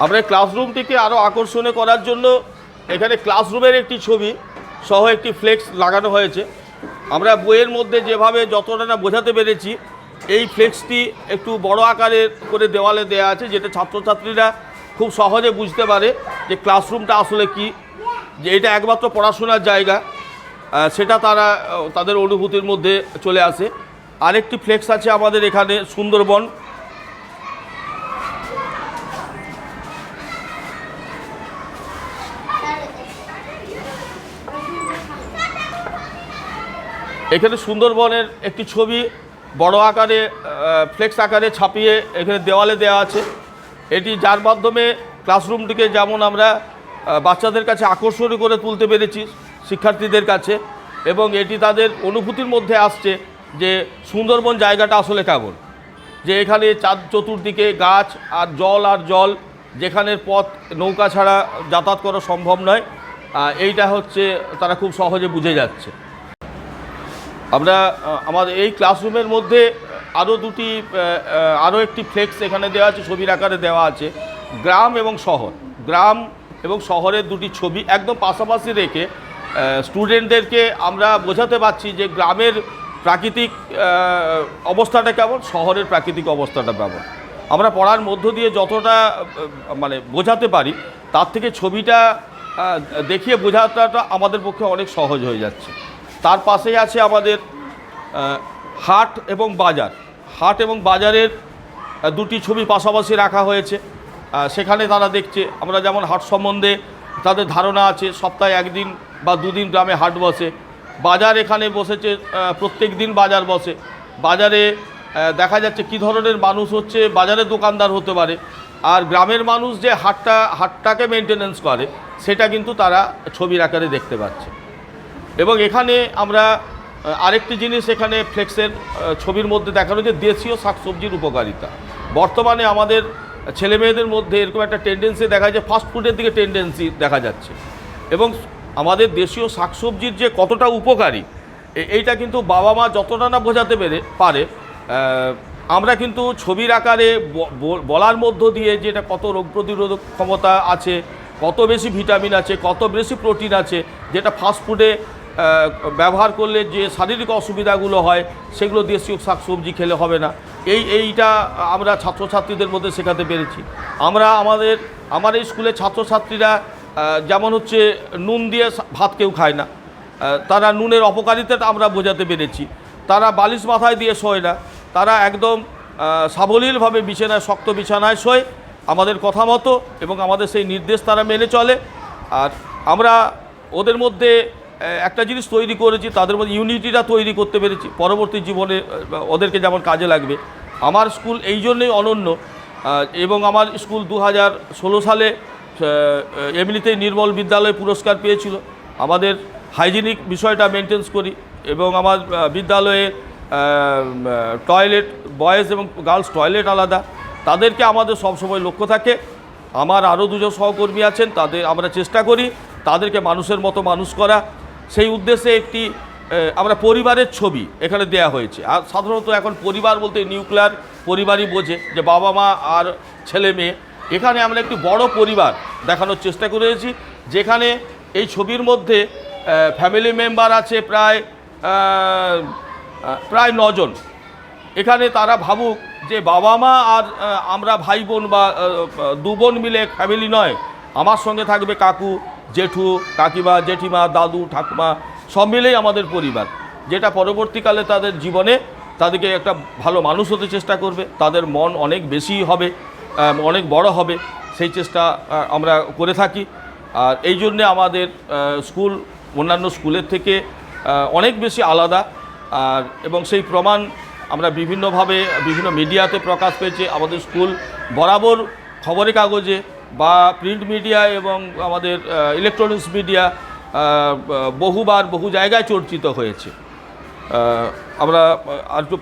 আমরা ক্লাসরুমটিকে আরও আকর্ষণীয় করার জন্য এখানে ক্লাসরুমের একটি ছবি সহ একটি ফ্লেক্স লাগানো হয়েছে। আমরা বইয়ের মধ্যে যেভাবে যতটা না বোঝাতে পেরেছি, এই ফ্লেক্সটি একটু বড় আকারের করে দেওয়ালে দেওয়া আছে, যেটা ছাত্রছাত্রীরা খুব সহজে বুঝতে পারে যে ক্লাসরুমটা আসলে কি, যে এটা একমাত্র পড়াশোনার জায়গা, সেটা তারা তাদের অনুভূতির মধ্যে চলে আসে। আরেকটি ফ্লেক্স আছে আমাদের এখানে সুন্দরবন। এখানে সুন্দরবনের একটি ছবি বড় আকারে ফ্লেক্স আকারে ছাপিয়ে এখানে দেওয়ালে দেওয়া আছে। এটি যার মাধ্যমে ক্লাসরুমটিকে যেমন আমরা বাচ্চাদের কাছে আকর্ষণীয় করে তুলতে পেরেছি শিক্ষার্থীদের কাছে, এবং এটি তাদের অনুভূতির মধ্যে আসছে যে সুন্দরবন জায়গাটা আসলে কেমন, যে এখানে চতুর্দিকে গাছ আর জল, যেখানের পথ নৌকা ছাড়া যাতায়াত করা সম্ভব নয়, এইটা হচ্ছে তারা খুব সহজে বুঝে যাচ্ছে। আমরা আমাদের এই ক্লাসরুমের মধ্যে আরও একটি ফ্লেক্স এখানে দেওয়া আছে, ছবির আকারে দেওয়া আছে। গ্রাম এবং শহরের দুটি ছবি একদম পাশাপাশি রেখে স্টুডেন্টদেরকে আমরা বোঝাতে পারছি যে গ্রামের প্রাকৃতিক অবস্থাটা কেমন, শহরের প্রাকৃতিক অবস্থাটা কেমন। আমরা পড়ার মধ্য দিয়ে যতটা মানে বোঝাতে পারি, তার থেকে ছবিটা দেখিয়ে বোঝাটা আমাদের পক্ষে অনেক সহজ হয়ে যাচ্ছে। তার পাশেই আছে আমাদের হাট এবং বাজারের দুটি ছবি পাশাপাশি রাখা হয়েছে। সেখানে তারা দেখছে, আমরা যেমন হাট সম্বন্ধে তাদের ধারণা আছে, সপ্তাহে একদিন বা দুদিন গ্রামে হাট বসে। বাজার এখানে বসেছে, প্রত্যেক দিন বাজার বসে। বাজারে দেখা যাচ্ছে কী ধরনের মানুষ হচ্ছে, বাজারে দোকানদার হতে পারে, আর গ্রামের মানুষ যে হাটটাকে মেনটেনেন্স করে সেটা কিন্তু তারা ছবির আকারে দেখতে পাচ্ছে। এবং এখানে আমরা আরেকটি জিনিস এখানে ফ্লেক্সের ছবির মধ্যে দেখানো, যে দেশীয় শাকসবজির উপকারিতা। বর্তমানে আমাদের ছেলে মেয়েদের মধ্যে এরকম একটা টেন্ডেন্সি দেখা যায়, ফাস্টফুডের দিকে টেন্ডেন্সি দেখা যাচ্ছে, এবং আমাদের দেশীয় শাকসবজির যে কতটা উপকারী এইটা কিন্তু বাবা মা যতটা না বোঝাতে পারে, আমরা কিন্তু ছবির আকারে বলার মধ্য দিয়ে যে এটা কত রোগ প্রতিরোধক ক্ষমতা আছে, কত বেশি ভিটামিন আছে, কত বেশি প্রোটিন আছে, যেটা ফাস্টফুডে ব্যবহার করলে যে শারীরিক অসুবিধাগুলো হয় সেগুলো দেশীয় শাকসবজি খেলে হবে না, এইটা আমরা ছাত্রছাত্রীদের মধ্যে শেখাতে পেরেছি। আমার এই স্কুলের ছাত্রছাত্রীরা যেমন হচ্ছে নুন দিয়ে ভাত কেউ খায় না, তারা নুনের অপকারিতাটা আমরা বোঝাতে পেরেছি। তারা বালিশ মাথায় দিয়ে শোয় না, তারা একদম সাবলীলভাবে শক্ত বিছানায় শোয় আমাদের কথা মতো, এবং আমাদের সেই নির্দেশ তারা মেনে চলে। আর আমরা ওদের মধ্যে একটা জিনিস তৈরি করেছি, তাদের মধ্যে ইউনিটিটা তৈরি করতে পেরেছি, পরবর্তী জীবনে ওদেরকে যেমন কাজে লাগবে। আমার স্কুল এই জন্যই অনন্য, এবং আমার স্কুল 2016 সালে এমনিতেই নির্মল বিদ্যালয় পুরস্কার পেয়েছিল। আমাদের হাইজিনিক বিষয়টা মেনটেন্স করি, এবং আমার বিদ্যালয়ে টয়লেট, বয়েজ এবং গার্লস টয়লেট আলাদা, তাদেরকে আমাদের সবসময় লক্ষ্য থাকে। আমার আরও দুজন সহকর্মী আছেন, আমরা চেষ্টা করি তাদেরকে মানুষের মতো মানুষ করা। সেই উদ্দেশ্যে একটি আমরা পরিবারের ছবি এখানে দেয়া হয়েছে। আর সাধারণত এখন পরিবার বলতে নিউক্লিয়ার পরিবারই বোঝে, যে বাবা মা আর ছেলে মেয়ে। এখানে আমরা একটি বড় পরিবার দেখানোর চেষ্টা করেছি, যেখানে এই ছবির মধ্যে ফ্যামিলি মেম্বার আছে প্রায় 9 জন। এখানে তারা ভাবুক যে বাবা মা আর আমরা ভাই বোন বা 2 বোন মিলে ফ্যামিলি নয়, আমার সঙ্গে থাকবে কাকু, জেঠু, কাকিমা, জেঠিমা, দাদু, ঠাকুমা, সব মিলেই আমাদের পরিবার, যেটা পরবর্তীকালে তাদের জীবনে তাদেরকে একটা ভালো মানুষ হতে চেষ্টা করবে, তাদের মন অনেক বেশি হবে, অনেক বড় হবে, সেই চেষ্টা আমরা করে থাকি। আর এই জন্যে আমাদের স্কুল অন্যান্য স্কুলের থেকে অনেক বেশি আলাদা। আর এবং সেই প্রমাণ আমরা বিভিন্নভাবে বিভিন্ন মিডিয়াতে প্রকাশ পেয়েছে। আমাদের স্কুল বরাবর খবরের কাগজে বা প্রিন্ট মিডিয়া এবং আমাদের ইলেকট্রনিক্স মিডিয়া বহু জায়গায় চর্চিত হয়েছে। আমরা আর একটু